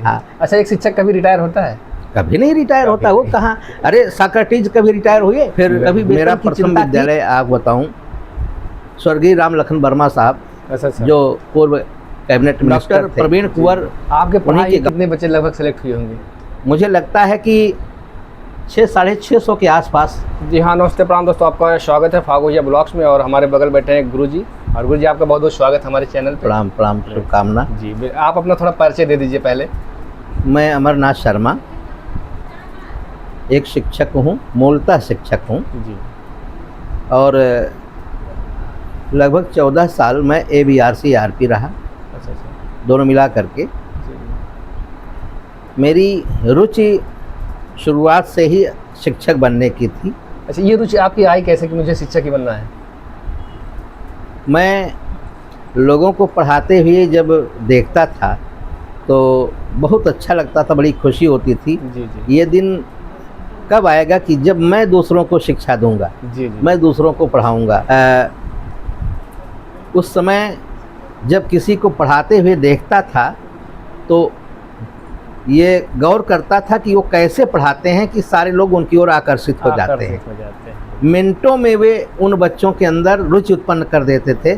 हाँ। अच्छा, एक शिक्षक कभी रिटायर होता है? कभी नहीं रिटायर होता, वो कहाँ। अरे सोक्रेटिस कभी रिटायर हुए? फिर कभी मेरा प्रथम विद्यालय आप बताऊं, स्वर्गीय राम लखन वर्मा साहब, अच्छा। जो पूर्व कैबिनेट मिनिस्टर प्रवीण कुंवर, आपके पढ़ाई के कितने बच्चे लगभग सेलेक्ट हुए होंगे? मुझे लगता है कि 600-650 के आसपास। जी हाँ, नमस्ते प्रणाम दोस्तों, आपका स्वागत है फागुजिया ब्लॉग्स में। और हमारे बगल बैठे हैं गुरुजी, और गुरुजी आपका बहुत बहुत स्वागत हमारे चैनल पे। प्रणाम प्रणाम, शुभकामना। जी, आप अपना थोड़ा परिचय दे दीजिए पहले। मैं अमरनाथ शर्मा, एक शिक्षक हूँ, मूलतः शिक्षक हूँ जी। और लगभग 14 साल मैं ABRC RP रहा। अच्छा, दोनों मिला करके। मेरी रुचि शुरुआत से ही शिक्षक बनने की थी। अच्छा, ये रुचि आपकी आई कैसे कि मुझे शिक्षक ही बनना है? मैं लोगों को पढ़ाते हुए जब देखता था तो बहुत अच्छा लगता था, बड़ी खुशी होती थी। जी। ये दिन कब आएगा कि जब मैं दूसरों को शिक्षा दूंगा, जी। मैं दूसरों को पढ़ाऊंगा। उस समय जब किसी को पढ़ाते हुए देखता था तो ये गौर करता था कि वो कैसे पढ़ाते हैं कि सारे लोग उनकी ओर आकर्षित हो जाते हैं। मिनटों में वे उन बच्चों के अंदर रुचि उत्पन्न कर देते थे,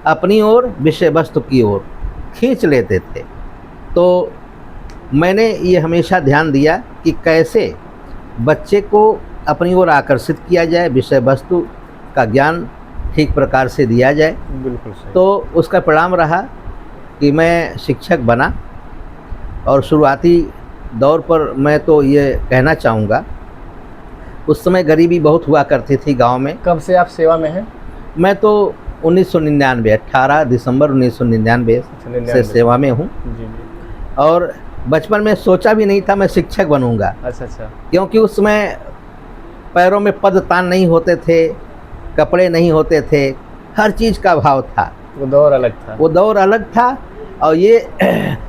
अपनी ओर, विषय वस्तु की ओर खींच लेते थे। तो मैंने ये हमेशा ध्यान दिया कि कैसे बच्चे को अपनी ओर आकर्षित किया जाए, विषय वस्तु का ज्ञान ठीक प्रकार से दिया जाए। बिल्कुल सही। तो उसका परिणाम रहा कि मैं शिक्षक बना। और शुरुआती दौर पर मैं तो ये कहना चाहूँगा, उस समय गरीबी बहुत हुआ करती थी गांव में। कब से आप सेवा में हैं? मैं तो 1999 18 दिसंबर 1999 से सेवा में हूँ। जी। और बचपन में सोचा भी नहीं था मैं शिक्षक बनूंगा। अच्छा। क्योंकि उस समय पैरों में पद तान नहीं होते थे, कपड़े नहीं होते थे, हर चीज़ का अभाव था। वो दौर अलग था। और ये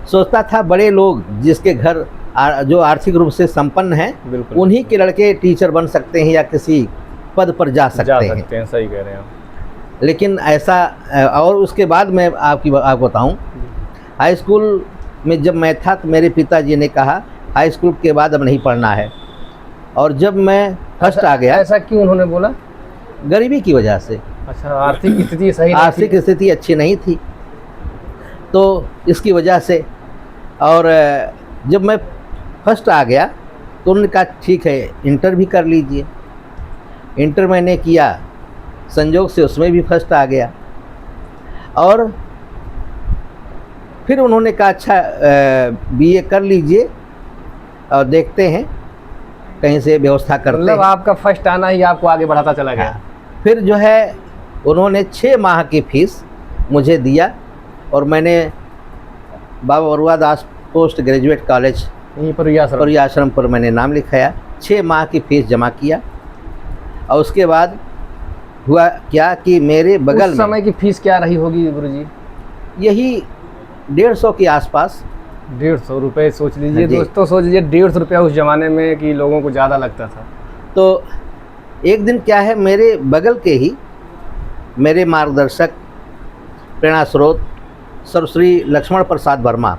सोचता था बड़े लोग जिसके घर जो आर्थिक रूप से संपन्न हैं, उन्हीं के लड़के टीचर बन सकते हैं या किसी पद पर जा सकते हैं। सही कह रहे हैं आप। लेकिन ऐसा, और उसके बाद मैं आपको बताऊं, हाई स्कूल में जब मैं था तो मेरे पिताजी ने कहा हाई स्कूल के बाद अब नहीं पढ़ना है। और जब मैं फर्स्ट आ गया। ऐसा क्यों उन्होंने बोला? गरीबी की वजह से। अच्छा, आर्थिक स्थिति सही, आर्थिक स्थिति अच्छी नहीं थी, तो इसकी वजह से। और जब मैं फर्स्ट आ गया तो उन्होंने कहा ठीक है, इंटर भी कर लीजिए। इंटर मैंने किया, संजोग से उसमें भी फर्स्ट आ गया। और फिर उन्होंने कहा अच्छा BA कर लीजिए और देखते हैं कहीं से व्यवस्था करते हैं। मतलब आपका फर्स्ट आना ही आपको आगे बढ़ाता चला गया। फिर जो है उन्होंने 6 माह की फीस मुझे दिया और मैंने बाबा बरुआ दास पोस्ट ग्रेजुएट कॉलेज यहीं पर आश्रम पर मैंने नाम लिखाया। 6 माह की फीस जमा किया। और उसके बाद हुआ क्या कि मेरे बगल में, उस समय की फीस क्या रही होगी गुरुजी? यही 150 के आसपास। 150 रुपये सोच लीजिए दोस्तों, सोच लीजिए 150 रुपया उस ज़माने में कि लोगों को ज़्यादा लगता था। तो एक दिन क्या है, मेरे बगल के ही मेरे मार्गदर्शक, प्रेरणा स्रोत सर्वश्री लक्ष्मण प्रसाद वर्मा,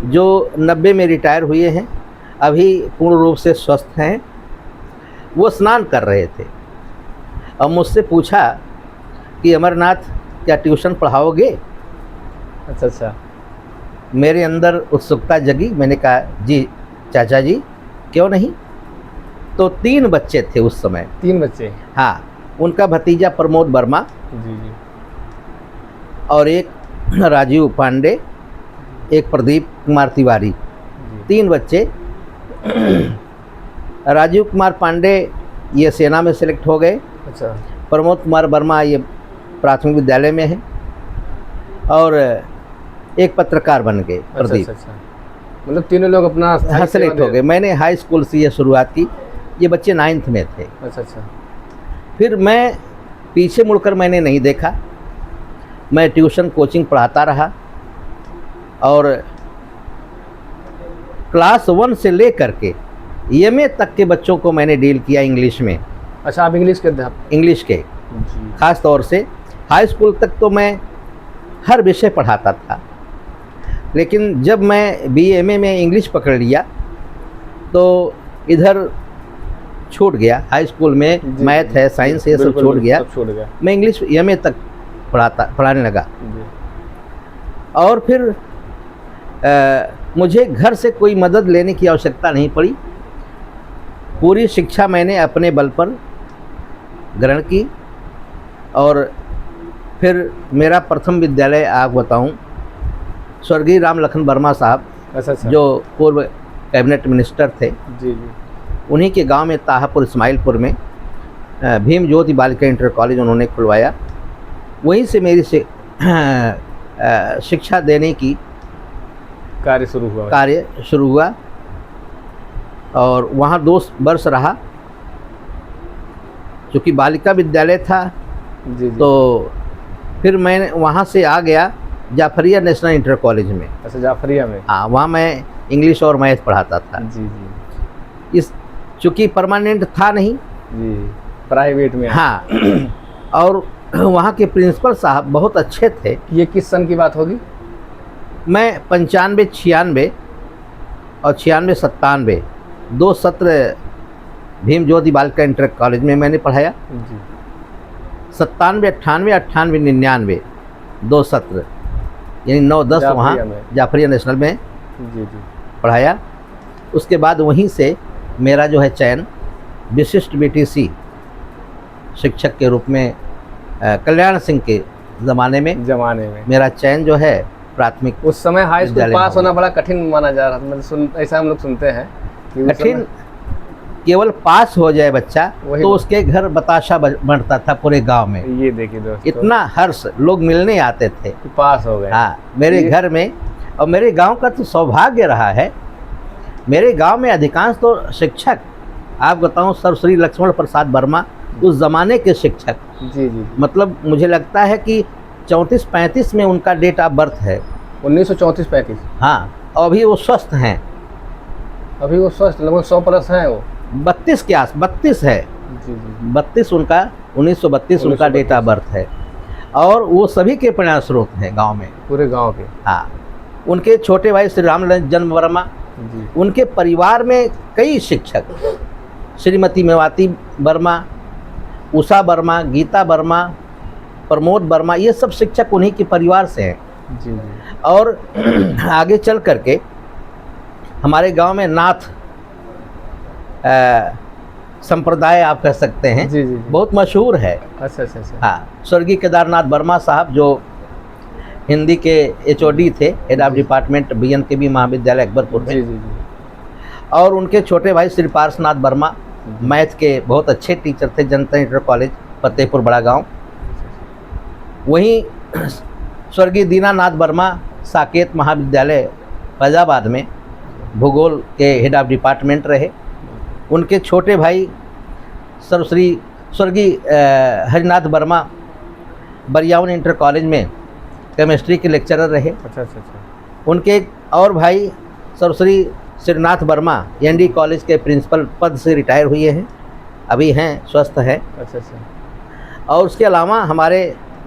जो 90 में रिटायर हुए हैं, अभी पूर्ण रूप से स्वस्थ हैं, वो स्नान कर रहे थे और मुझसे पूछा कि अमरनाथ क्या ट्यूशन पढ़ाओगे? अच्छा। मेरे अंदर उत्सुकता जगी। मैंने कहा जी चाचा जी, क्यों नहीं। तो 3 बच्चे थे उस समय। 3 बच्चे? हाँ, उनका भतीजा प्रमोद वर्मा जी। और एक राजीव पांडे, एक प्रदीप कुमार तिवारी, 3 बच्चे। राजीव कुमार पांडे ये सेना में सेलेक्ट हो गए। अच्छा। प्रमोद कुमार वर्मा ये प्राथमिक विद्यालय में है और एक पत्रकार बन गए प्रदीप। अच्छा। मतलब तीनों लोग अपना सेलेक्ट हो गए। मैंने हाई स्कूल से ये शुरुआत की, ये बच्चे 9th में थे। अच्छा। फिर मैं पीछे मुड़कर मैंने नहीं देखा, मैं ट्यूशन कोचिंग पढ़ाता रहा और क्लास 1 से लेकर के MA तक के बच्चों को मैंने डील किया इंग्लिश में। अच्छा, आप इंग्लिश के अध्यापक? इंग्लिश के खास तौर से हाई स्कूल तक तो मैं हर विषय पढ़ाता था। लेकिन जब मैं BA में इंग्लिश पकड़ लिया तो इधर छूट गया। हाई स्कूल में मैथ है, साइंस है, ये सब छूट गया। मैं इंग्लिश MA तक पढ़ाने लगा। और फिर मुझे घर से कोई मदद लेने की आवश्यकता नहीं पड़ी। पूरी शिक्षा मैंने अपने बल पर ग्रहण की। और फिर मेरा प्रथम विद्यालय आप बताऊं, स्वर्गीय राम लखन वर्मा साहब, जो पूर्व कैबिनेट मिनिस्टर थे, जी, उन्हीं के गांव में ताहापुर इस्माइलपुर में भीम ज्योति बालिका इंटर कॉलेज उन्होंने खुलवाया। वहीं से मेरी शिक्षा देने की कार्य शुरू हुआ और वहाँ 2 वर्ष रहा। चूँकि बालिका विद्यालय था, जी। तो फिर मैं वहाँ से आ गया जाफरिया नेशनल इंटर कॉलेज में। अच्छा, जाफरिया में? हाँ, वहाँ मैं इंग्लिश और मैथ पढ़ाता था। जी जी। इस चूँकि परमानेंट था नहीं, जी, प्राइवेट में। हाँ और वहाँ के प्रिंसिपल साहब बहुत अच्छे थे। ये किस सन की बात होगी? मैं 95-96 और 96-97 2 सत्र भीम ज्योति बालिका इंटर कॉलेज में मैंने पढ़ाया। 97-98, 98-99 2 सत्र, यानी 9-10 वहाँ जाफरिया नेशनल में पढ़ाया। उसके बाद वहीं से मेरा जो है चयन विशिष्ट BTC शिक्षक के रूप में कल्याण सिंह के ज़माने में मेरा चयन जो है प्राथमिक। उस समय हाई स्कूल पास होना बड़ा कठिन माना जा रहा था, मतलब ऐसा हम लोग सुनते हैं कि कठिन केवल पास हो जाए बच्चा तो उसके घर बताशा बढ़ता था पूरे गांव में। ये देखिए दोस्तों, इतना हर्ष, लोग मिलने आते थे कि पास हो गए। हाँ, मेरे घर में। और मेरे गांव का तो सौभाग्य रहा है, मेरे गांव में अधिकांश तो शिक्षक, आप बताऊं, सर्वश्री लक्ष्मण प्रसाद वर्मा उस ज़माने के शिक्षक। जी जी। मतलब मुझे लगता है कि 34-35 में उनका डेट ऑफ बर्थ है। 1934-35? हाँ, और अभी वो स्वस्थ हैं। अभी वो स्वस्थ लगभग 100 प्लस हैं वो। 32 के आस 32 है। जी जी। 32 उनका 1932 उनका डेट ऑफ बर्थ है। और वो सभी के प्रेरणा स्रोत हैं गांव में, पूरे गांव के। हाँ, उनके छोटे भाई श्री राम जन्म वर्मा, उनके परिवार में कई शिक्षक, श्रीमती मेवाती वर्मा, उषा वर्मा, गीता वर्मा, प्रमोद वर्मा, ये सब शिक्षक उन्हीं के परिवार से हैं। जी जी। और आगे चल करके हमारे गांव में नाथ संप्रदाय आप कह सकते हैं। जी जी। बहुत मशहूर है। अच्छा अच्छा अच्छा। हाँ, स्वर्गीय केदारनाथ वर्मा साहब जो हिंदी के HOD थे, हेड ऑफ डिपार्टमेंट BNKB महाविद्यालय अकबरपुर में। जी जी जी। और उनके छोटे भाई श्री पार्शनाथ वर्मा मैथ के बहुत अच्छे टीचर थे, जनता इंटर कॉलेज फतेहपुर बड़ा गांव। वहीं स्वर्गीय दीनानाथ वर्मा साकेत महाविद्यालय फैजाबाद में भूगोल के हेड ऑफ डिपार्टमेंट रहे। उनके छोटे भाई स्वर्गीय हरिनाथ वर्मा बरियावन इंटर कॉलेज में केमिस्ट्री के लेक्चरर रहे। अच्छा अच्छा अच्छा। उनके और भाई सर्वश्री श्रीनाथ वर्मा ND कॉलेज के प्रिंसिपल पद से रिटायर हुए हैं, अभी हैं, स्वस्थ हैं। अच्छा अच्छा। और उसके अलावा हमारे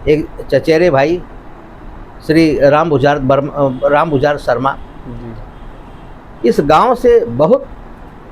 एक चचेरे भाई श्री राम बुझार शर्मा जी। इस गांव से बहुत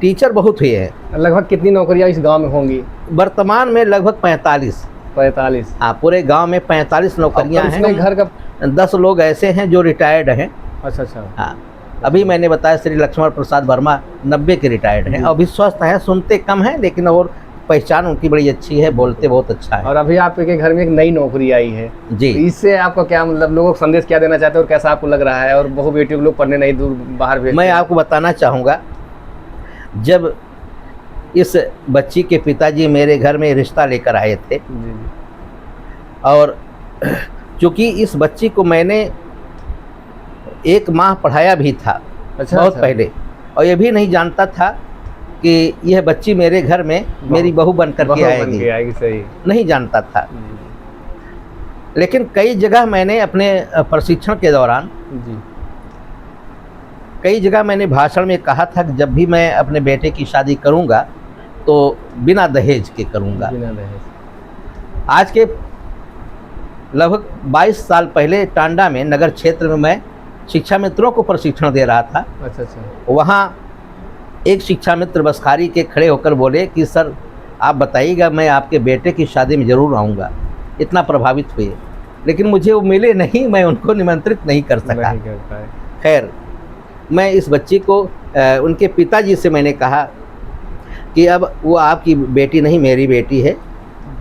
टीचर बहुत हुए हैं। लगभग कितनी नौकरियां इस गांव में होंगी? वर्तमान में लगभग 45। हाँ, पूरे गांव में 45 नौकरियां हैं। घर का 10 लोग ऐसे हैं जो रिटायर्ड हैं। अच्छा अच्छा। हाँ, अभी मैंने बताया श्री लक्ष्मण प्रसाद वर्मा 90 के रिटायर्ड हैं, अभी स्वस्थ हैं, सुनते कम हैं लेकिन और पहचान उनकी बड़ी अच्छी है, बोलते बहुत अच्छा है। और अभी आपके घर में एक नई नौकरी आई है जी, तो इससे आपको क्या मतलब लोगों को संदेश क्या देना चाहते हैं और कैसा आपको लग रहा है? और बहु बेटियों को लोग पढ़ने नहीं दूर बाहर भेजते हैं। मैं आपको बताना चाहूँगा, जब इस बच्ची के पिताजी मेरे घर में रिश्ता लेकर आए थे जी। और चूँकि इस बच्ची को मैंने 1 माह पढ़ाया भी था। अच्छा, बहुत अच्छा। पहले, और ये भी नहीं जानता था कि यह बच्ची मेरे घर में मेरी बहू बन करके आएगी। सही नहीं जानता था। लेकिन कई जगह मैंने अपने प्रशिक्षण के दौरान जी, कई जगह मैंने भाषण में कहा था कि जब भी मैं अपने बेटे की शादी करूंगा तो बिना दहेज के करूंगा। बिना दहेज। आज के लगभग 22 साल पहले टांडा में नगर क्षेत्र में मैं शिक्षा मित्रों को प्रशिक्षण दे रहा था। अच्छा अच्छा। वहाँ एक शिक्षा मित्र बसखारी के खड़े होकर बोले कि सर आप बताइएगा, मैं आपके बेटे की शादी में ज़रूर आऊँगा। इतना प्रभावित हुए, लेकिन मुझे वो मिले नहीं, मैं उनको निमंत्रित नहीं कर सका। नहीं कर पाए। खैर, मैं इस बच्ची को उनके पिताजी से मैंने कहा कि अब वो आपकी बेटी नहीं, मेरी बेटी है,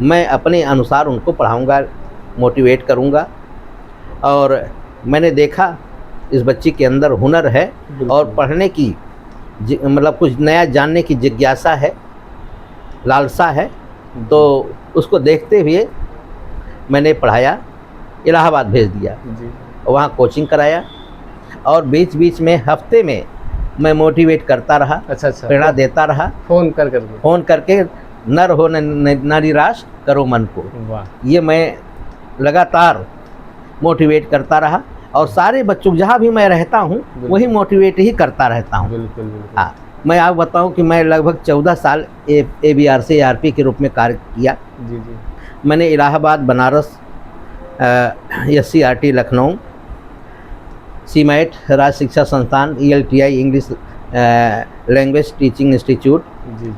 मैं अपने अनुसार उनको पढ़ाऊँगा, मोटिवेट करूँगा। और मैंने देखा इस बच्ची के अंदर हुनर है और पढ़ने की मतलब कुछ नया जानने की जिज्ञासा है, लालसा है। तो उसको देखते हुए मैंने पढ़ाया, इलाहाबाद भेज दिया, वहाँ कोचिंग कराया और बीच बीच में हफ्ते में मैं मोटिवेट करता रहा। अच्छा अच्छा। प्रेरणा देता रहा, फ़ोन करके न रहो न निराश करो मन को। वाह। ये मैं लगातार मोटिवेट करता रहा और सारे बच्चों जहाँ भी मैं रहता हूँ वही मोटिवेट ही करता रहता हूँ। बिल्कुल बिल्कुल। हाँ, मैं आपको बताऊँ कि मैं लगभग 14 साल ABRC ARP के रूप में कार्य किया। जी जी। मैंने इलाहाबाद, बनारस, SCRT लखनऊ, CMAT राज्य शिक्षा संस्थान, ELTI English language teaching institute,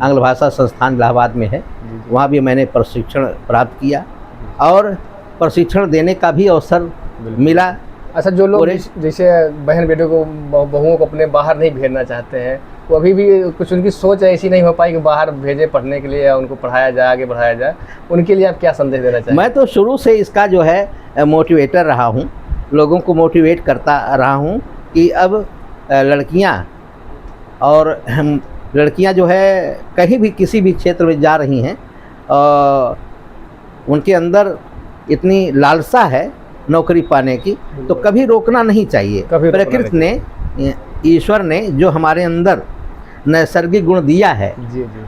आंग्ल भाषा संस्थान इलाहाबाद में है, वहाँ भी मैंने प्रशिक्षण प्राप्त किया और प्रशिक्षण देने का भी अवसर मिला। अच्छा, जो लोग जैसे बहन बेटों को, बहुओं को अपने बाहर नहीं भेजना चाहते हैं, वो अभी भी कुछ उनकी सोच ऐसी नहीं हो पाई कि बाहर भेजे पढ़ने के लिए या उनको पढ़ाया जाए, आगे बढ़ाया जाए, उनके लिए आप क्या संदेश देना चाहेंगे? मैं तो शुरू से इसका जो है मोटिवेटर रहा हूँ, लोगों को मोटिवेट करता रहा हूँ कि अब लड़कियाँ जो है कहीं भी किसी भी क्षेत्र में जा रही हैं, उनके अंदर इतनी लालसा है नौकरी पाने की, तो कभी रोकना नहीं चाहिए। प्रकृति ने, ईश्वर ने जो हमारे अंदर नैसर्गिक गुण दिया है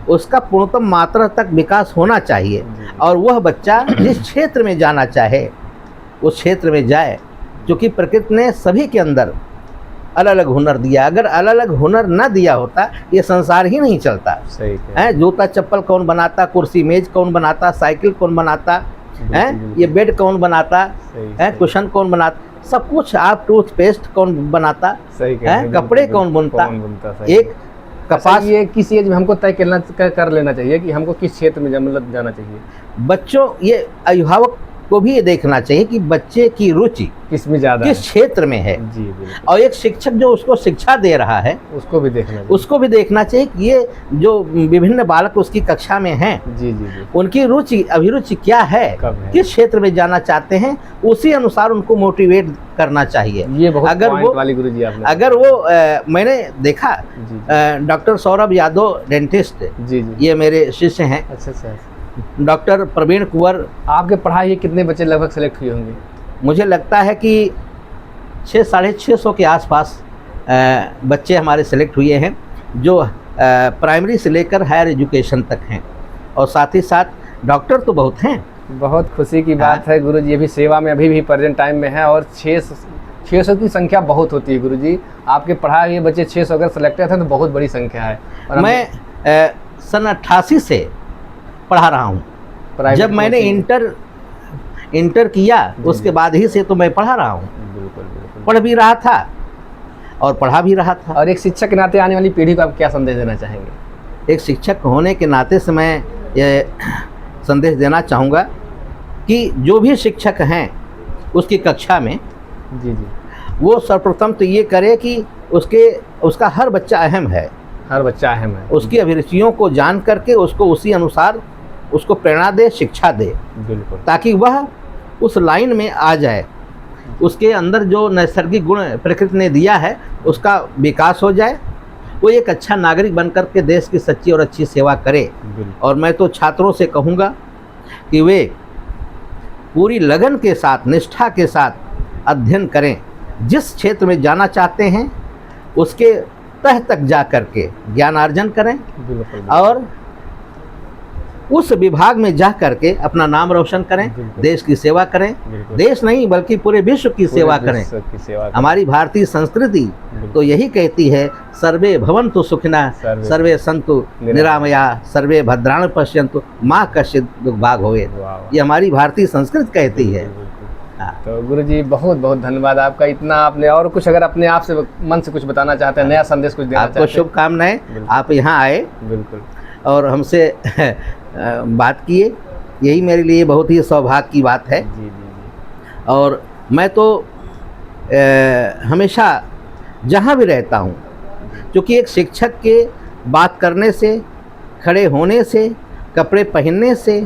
उसका पूर्णतम मात्रा तक विकास होना चाहिए और वह बच्चा जिस क्षेत्र में जाना चाहे उस क्षेत्र में जाए, क्योंकि प्रकृति ने सभी के अंदर अलग अलग हुनर दिया। अगर अलग अलग हुनर न दिया होता ये संसार ही नहीं चलता। सही है, जूता चप्पल कौन बनाता, कुर्सी मेज कौन बनाता, साइकिल कौन बनाता है, ये बेड कौन बनाता है, कुशन कौन बनाता, सब कुछ। आप टूथपेस्ट कौन बनाता है, कपड़े कौन बुनता, एक कपास। ये किस एज में हमको तय कर लेना चाहिए कि हमको किस क्षेत्र में मतलब जाना चाहिए? बच्चों, ये अभिभावक को भी ये देखना चाहिए कि बच्चे की रुचि किस में ज़्यादा, किस क्षेत्र में है। जी, और एक शिक्षक जो उसको शिक्षा दे रहा है उसको भी देखना चाहिए कि ये जो विभिन्न बालक उसकी कक्षा में हैं, जी, उनकी रुचि अभिरुचि क्या है, किस क्षेत्र में जाना चाहते हैं, उसी अनुसार उनको मोटिवेट करना चाहिए। ये बहुत पॉइंट वाली गुरुजी आपने। अगर वो मैंने देखा डॉक्टर सौरभ यादव डेंटिस्ट, ये मेरे शिष्य हैं। अच्छा। डॉक्टर प्रवीण कुंवर, आपके पढ़ाई कितने बच्चे लगभग सेलेक्ट हुए होंगे? मुझे लगता है कि 600-650 के आसपास बच्चे हमारे सेलेक्ट हुए हैं, जो प्राइमरी से लेकर हायर एजुकेशन तक हैं, और साथ ही साथ डॉक्टर तो बहुत हैं। बहुत खुशी की बात है गुरुजी, ये भी सेवा में अभी भी प्रेजेंट टाइम में है और 600 की संख्या बहुत होती है गुरुजी। आपके पढ़ाए हुए बच्चे 600 अगर सेलेक्टेड हैं तो बहुत बड़ी संख्या है। और मैं सन 88 से पढ़ा रहा हूँ। जब मैंने इंटर किया उसके बाद ही से तो मैं पढ़ा रहा हूँ। बिल्कुल, पढ़ भी रहा था और पढ़ा भी रहा था। और एक शिक्षक के नाते आने वाली पीढ़ी को आप क्या संदेश देना चाहेंगे? एक शिक्षक होने के नाते से मैं ये संदेश देना चाहूँगा कि जो भी शिक्षक हैं उसकी कक्षा में, जी, वो सर्वप्रथम तो ये करे कि उसका हर बच्चा अहम है। हर बच्चा अहम है। उसकी अभिरुचियों को जान करके उसको उसी अनुसार उसको प्रेरणा दे, शिक्षा दे, बिल्कुल, ताकि वह उस लाइन में आ जाए। उसके अंदर जो नैसर्गिक गुण प्रकृति ने दिया है उसका विकास हो जाए, वो एक अच्छा नागरिक बनकर के देश की सच्ची और अच्छी सेवा करे। और मैं तो छात्रों से कहूँगा कि वे पूरी लगन के साथ, निष्ठा के साथ अध्ययन करें। जिस क्षेत्र में जाना चाहते हैं उसके तह तक जा करके ज्ञानार्जन करें, और उस विभाग में जा करके अपना नाम रोशन करें, देश की सेवा करें। देश नहीं बल्कि पूरे विश्व की सेवा करें। हमारी भारतीय संस्कृति तो यही कहती है, सर्वे भवन्तु सुखिनः, सर्वे सन्तु निरामयाः, सर्वे भद्राणि पश्यन्तु, मा कश्चित् दुर्भाग् भवेत्। ये हमारी भारतीय संस्कृति कहती है। तो गुरुजी बहुत बहुत धन्यवाद आपका, इतना आपने, और कुछ अगर अपने आप से मन से कुछ बताना चाहते हैं, नया संदेश कुछ देना चाहते आपको हैं? शुभकामनाएं, आप यहाँ आए बिल्कुल। और हमसे बात किए, यही मेरे लिए बहुत ही सौभाग्य की बात है। जी जी जी। और मैं तो हमेशा जहाँ भी रहता हूँ, क्योंकि एक शिक्षक के बात करने से, खड़े होने से, कपड़े पहनने से,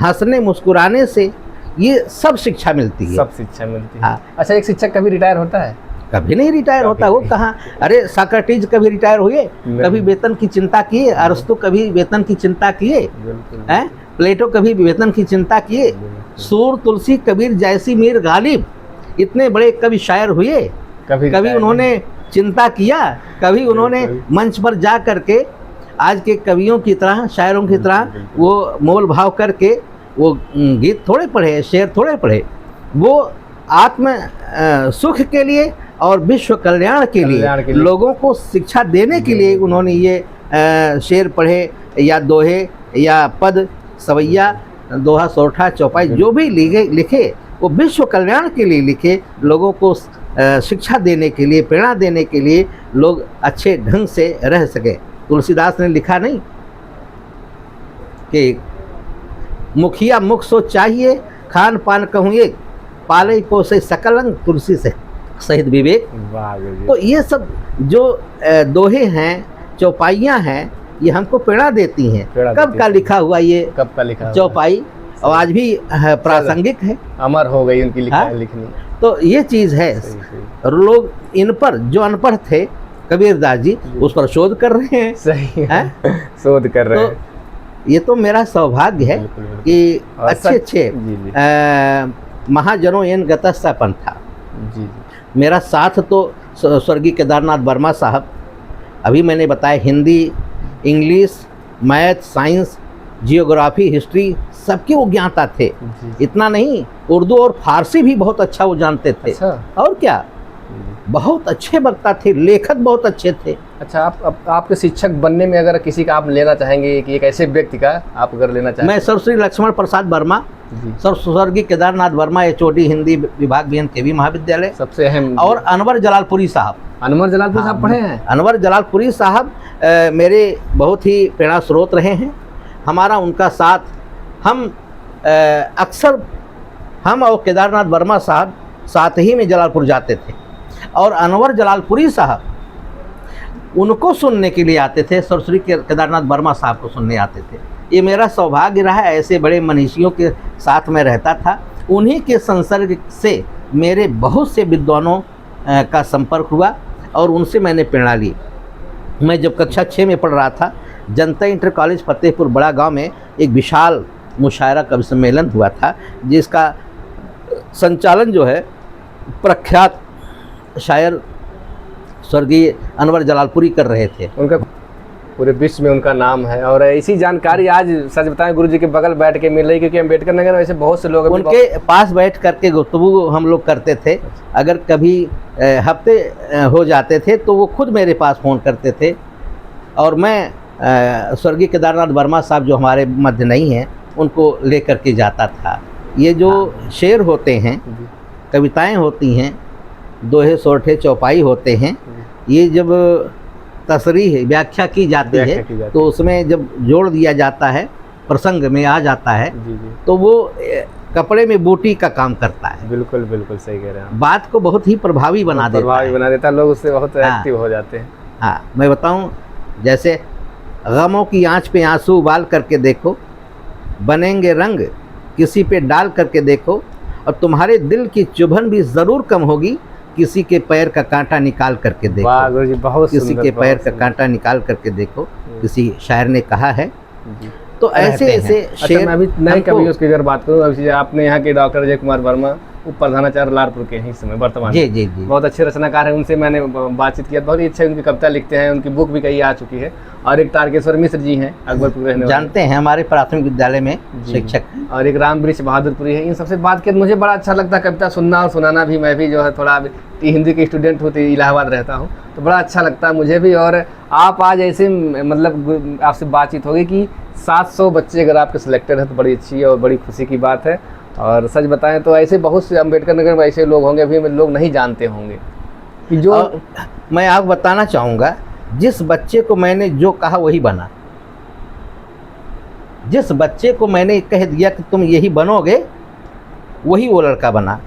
हंसने मुस्कुराने से, ये सब शिक्षा मिलती है। सब शिक्षा मिलती है। हाँ। अच्छा, एक शिक्षक कभी रिटायर होता है? कभी नहीं रिटायर होता, वो कहाँ, अरे साक्रेटिस कभी रिटायर हुए? कभी वेतन की चिंता किए? अरस्तु कभी वेतन की चिंता किए? बिल्कुल। हैं? प्लेटो कभी वेतन की चिंता किए? सूर, तुलसी, कबीर जैसी मीर गालिब इतने बड़े कवि शायर हुए, कभी उन्होंने चिंता किया? कभी उन्होंने मंच पर जा करके आज के कवियों की तरह, शायरों की तरह वो मोल भाव करके वो गीत थोड़े पढ़े, शेर थोड़े पढ़े? वो आत्म सुख के लिए और विश्व कल्याण के लिए, लोगों को शिक्षा देने के लिए उन्होंने ये शेर पढ़े, या दोहे, या पद, सवैया, दोहा, सोरठा, चौपाई, जो भी लिखे वो विश्व कल्याण के लिए लिखे, लोगों को शिक्षा देने के लिए, प्रेरणा देने के लिए, लोग अच्छे ढंग से रह सके। तुलसीदास ने लिखा नहीं कि मुखिया मुख सो चाहिए, खान पान कहूँ एक, पाले पोसे सकल अंग, तुलसी से सहित विवेक। तो ये सब जो दोहे हैं, चौपाइयाँ हैं, ये हमको प्रेरणा देती हैं। कब का लिखा हुआ ये, कब का लिखा चौपाई, और आज भी प्रासंगिक है, अमर हो गई उनकी लिखनी। तो ये चीज़ है। और लोग इन पर, जो अनपढ़ थे, कबीरदास जी उस पर शोध कर रहे हैं। सही है, शोध कर रहे हैं। ये तो मेरा सौभाग्य है कि अच्छे महाजनों एन गतस्सा पंथा। जी। मेरा साथ तो स्वर्गीय केदारनाथ वर्मा साहब, अभी मैंने बताया, Hindi, English, math, science, geography, history, सबके वो ज्ञाता थे। इतना नहीं, उर्दू और फारसी भी बहुत अच्छा वो जानते थे। अच्छा। और क्या, बहुत अच्छे वक्ता थे, लेखक बहुत अच्छे थे। अच्छा, आपके शिक्षक बनने में अगर किसी का आप लेना चाहेंगे कि एक ऐसे व्यक्ति का आप अगर लेना चाहेंगे? मैं सर्वश्री लक्ष्मण प्रसाद वर्मा, स्वर्गीय केदारनाथ वर्मा, HOD हिंदी विभाग BNKV महाविद्यालय, सबसे अहम, और अनवर जलालपुरी साहब। अनवर जलालपुरी साहब पढ़े हैं? अनवर जलालपुरी साहब मेरे बहुत ही प्रेरणा स्रोत रहे हैं। हमारा उनका साथ, हम अक्सर, हम और केदारनाथ वर्मा साहब साथ ही में जलालपुर जाते थे, और अनवर जलालपुरी साहब उनको सुनने के लिए आते थे, सर्वश्री केदारनाथ वर्मा साहब को सुनने आते थे। ये मेरा सौभाग्य रहा, ऐसे बड़े मनीषियों के साथ में रहता था। उन्हीं के संसर्ग से मेरे बहुत से विद्वानों का संपर्क हुआ, और उनसे मैंने प्रेरणा ली। मैं जब कक्षा 6 में पढ़ रहा था, जनता इंटर कॉलेज फतेहपुर बड़ा गांव में एक विशाल मुशायरा कवि सम्मेलन हुआ था, जिसका संचालन जो है प्रख्यात शायर स्वर्गीय अनवर जलालपुरी कर रहे थे। उनका पूरे विश्व में उनका नाम है। और ऐसी जानकारी आज सच बताएं गुरुजी के बगल बैठ के मिल रही, क्योंकि अम्बेडकर नगर में ऐसे बहुत से लोग उनके पास बैठ करके गुफ्तगू हम लोग करते थे। अगर कभी हफ्ते हो जाते थे तो वो खुद मेरे पास फ़ोन करते थे, और मैं स्वर्गीय केदारनाथ वर्मा साहब जो हमारे मध्य नहीं हैं, उनको ले करके जाता था। ये जो शेर होते हैं, कविताएं होती हैं, दोहे, सोरठे, चौपाई होते हैं, ये जब तसरीह व्याख्या की जाती है तो उसमें जब जोड़ दिया जाता है, प्रसंग में आ जाता है, तो वो कपड़े में बूटी का काम करता है। बिल्कुल बिल्कुल सही कह रहे हैं। बात को बहुत ही प्रभावी बना देता है, लोग उससे बहुत एक्टिव हो जाते हैं। हाँ, मैं बताऊं, जैसे गमों की आंच पे आंसू उबाल करके देखो, बनेंगे रंग किसी पे डाल करके देखो, और तुम्हारे दिल की चुभन भी ज़रूर कम होगी किसी के पैर का कांटा निकाल करके देखो। वाह गुरुजी, बहुत किसी के पैर का कांटा निकाल करके देखो, किसी शायर ने कहा है। तो ऐसे ऐसे शेर। मैं अभी नए कवि उसकी अगर बात करूँ, अभी आपने यहाँ के डॉक्टर अजय कुमार वर्मा, वो प्रधानाचार्य लालपुर के हैं इस समय वर्तमान। जी जी जी, बहुत अच्छे रचनाकार हैं, उनसे मैंने बातचीत किया, बहुत ही अच्छे उनकी कविता लिखते हैं, उनकी बुक भी कई आ चुकी है। और एक तारकेश्वर मिश्र जी हैं, अकबरपुर रहने वाले, जानते हैं, हमारे प्राथमिक विद्यालय में शिक्षक। और एक राम वृक्ष बहादुरपुरी है। इन सबसे बात किया मुझे बड़ा अच्छा लगता है कविता सुनना और सुनाना भी। मैं भी जो है थोड़ा हिंदी के स्टूडेंट होते, इलाहाबाद रहता हूँ, तो बड़ा अच्छा लगता है मुझे भी। और आप आज ऐसे मतलब आपसे बातचीत होगी कि 700 बच्चे अगर आपके सिलेक्टेड हैं तो बड़ी अच्छी है और बड़ी खुशी की बात है। और सच बताएं तो ऐसे बहुत से अम्बेडकर नगर में ऐसे लोग होंगे, अभी लोग नहीं जानते होंगे कि जो मैं आपको बताना चाहूँगा, जिस बच्चे को मैंने जो कहा वही बना। जिस बच्चे को मैंने कह दिया कि तुम यही बनोगे, वही वो लड़का बना।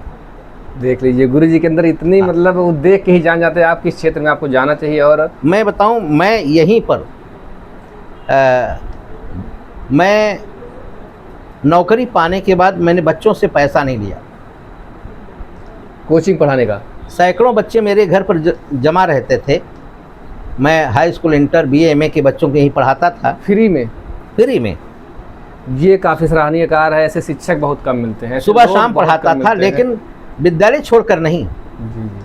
देख लीजिए गुरुजी के अंदर इतनी मतलब वो देख के ही जान जाते हैं आप किस क्षेत्र में आपको जाना चाहिए। और मैं बताऊं, मैं यहीं पर मैं नौकरी पाने के बाद मैंने बच्चों से पैसा नहीं लिया। कोचिंग पढ़ाने का सैकड़ों बच्चे मेरे घर पर जमा रहते थे। मैं high school, inter, BA, MA के बच्चों को यहीं पढ़ाता था फ्री में। फ्री में। ये काफ़ी सराहनीय कार्य है। ऐसे शिक्षक बहुत कम मिलते हैं। सुबह शाम पढ़ाता था, लेकिन विद्यालय छोड़कर नहीं,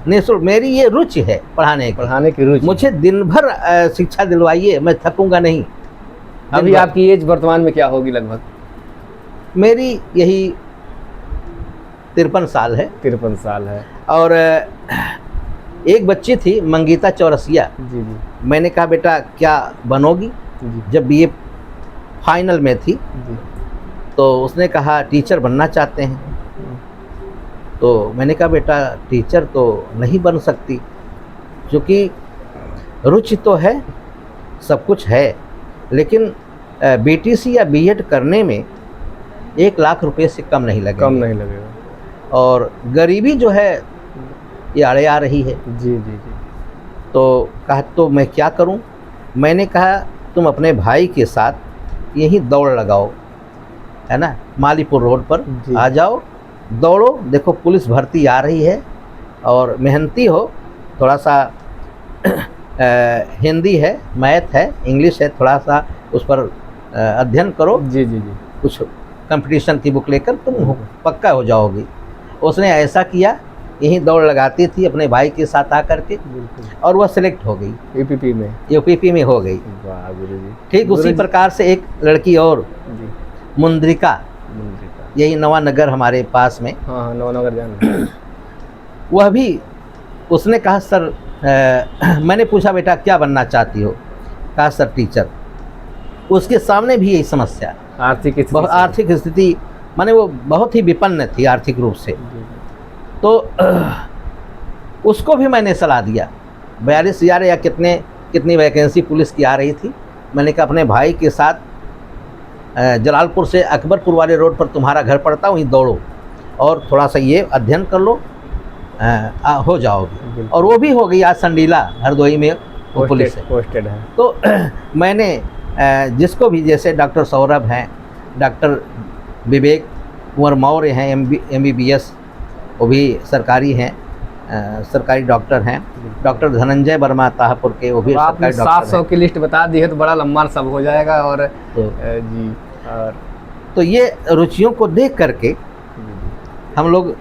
निःशुल्क। मेरी ये रुचि है पढ़ाने की रुचि। मुझे दिन भर शिक्षा दिलवाइए, मैं थकूंगा नहीं। अभी आपकी एज वर्तमान में क्या होगी लगभग? मेरी यही 53 साल है। 53 साल है। और एक बच्ची थी मंगीता चौरसिया। जी जी। मैंने कहा बेटा क्या बनोगी? जी जब बीए फाइनल में थी जी। तो उसने कहा टीचर बनना चाहते हैं। तो मैंने कहा बेटा टीचर तो नहीं बन सकती, क्योंकि रुचि तो है, सब कुछ है, लेकिन बीटीसी या बीएड करने में 1 लाख रुपए से कम नहीं लगेगा। और गरीबी जो है ये आड़े आ रही है। जी जी जी। तो कहा तो मैं क्या करूं? मैंने कहा तुम अपने भाई के साथ यहीं दौड़ लगाओ, है ना, मालीपुर रोड पर आ जाओ, दौड़ो। देखो पुलिस भर्ती आ रही है, और मेहनती हो, थोड़ा सा हिंदी है, मैथ है, इंग्लिश है, थोड़ा सा उस पर अध्ययन करो। जी जी जी। कुछ कंपटीशन की बुक लेकर तुम पक्का हो जाओगी। उसने ऐसा किया, यहीं दौड़ लगाती थी अपने भाई के साथ आकर के, और वह सिलेक्ट हो गई यूपीपी में हो गई। वाह गुरुजी। ठीक उसी प्रकार से एक लड़की और मुंद्रिका, यही नवानगर हमारे पास में। हाँ नवानगर जान। वह भी, उसने कहा सर मैंने पूछा बेटा क्या बनना चाहती हो? कहा सर टीचर। उसके सामने भी यही समस्या, आर्थिक स्थिति, माने वो बहुत ही विपन्न थी आर्थिक रूप से। तो उसको भी मैंने सलाह दिया। 42,000 या कितनी वैकेंसी पुलिस की आ रही थी। मैंने कहा अपने भाई के साथ जलालपुर से अकबरपुर वाले रोड पर तुम्हारा घर पड़ता, वहीं दौड़ो और थोड़ा सा ये अध्ययन कर लो, हो जाओगे। और वो भी हो गई। आज संडीला हरदोई में वो पुलिस है, पोस्टेड है। तो मैंने जिसको भी, जैसे डॉक्टर सौरभ हैं, डॉक्टर विवेक कुंवर मौर्य हैं, MBBS, वो भी सरकारी हैं, सरकारी डॉक्टर हैं। डॉक्टर धनंजय वर्मा ताहपुर के, वो भी सरकारी डॉक्टर 700 की लिस्ट बता दी है तो बड़ा लंबा सब हो जाएगा। और जी, और तो ये रुचियों को देख करके हम लोग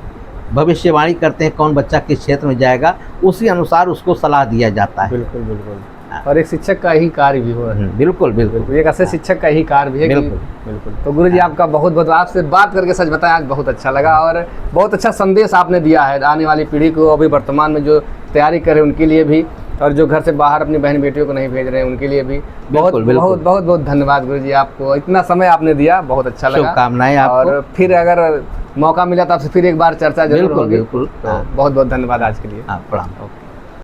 भविष्यवाणी करते हैं कौन बच्चा किस क्षेत्र में जाएगा, उसी अनुसार उसको सलाह दिया जाता है। बिल्कुल बिल्कुल। और एक शिक्षक का ही कार्य भी हो रहा है। बिल्कुल बिल्कुल। एक ऐसे शिक्षक का ही कार्य भी है। बिल्कुल बिल्कुल। तो गुरुजी आपका बहुत बहुत, आपसे बात करके सच बताएं आज बहुत अच्छा लगा, और बहुत अच्छा संदेश आपने दिया है आने वाली पीढ़ी को, अभी वर्तमान में जो तैयारी कर रहे हैं उनके लिए भी, और जो घर से बाहर अपनी बहन बेटियों को नहीं भेज रहे हैं उनके लिए भी। बहुत बहुत बहुत बहुत धन्यवाद गुरुजी, आपको इतना समय आपने दिया, बहुत अच्छा लगा। शुभकामनाएं आपको। और फिर अगर मौका मिला तो आपसे फिर एक बार चर्चा जरूर होगी। बिल्कुल। बहुत बहुत धन्यवाद आज के लिए। प्रणाम।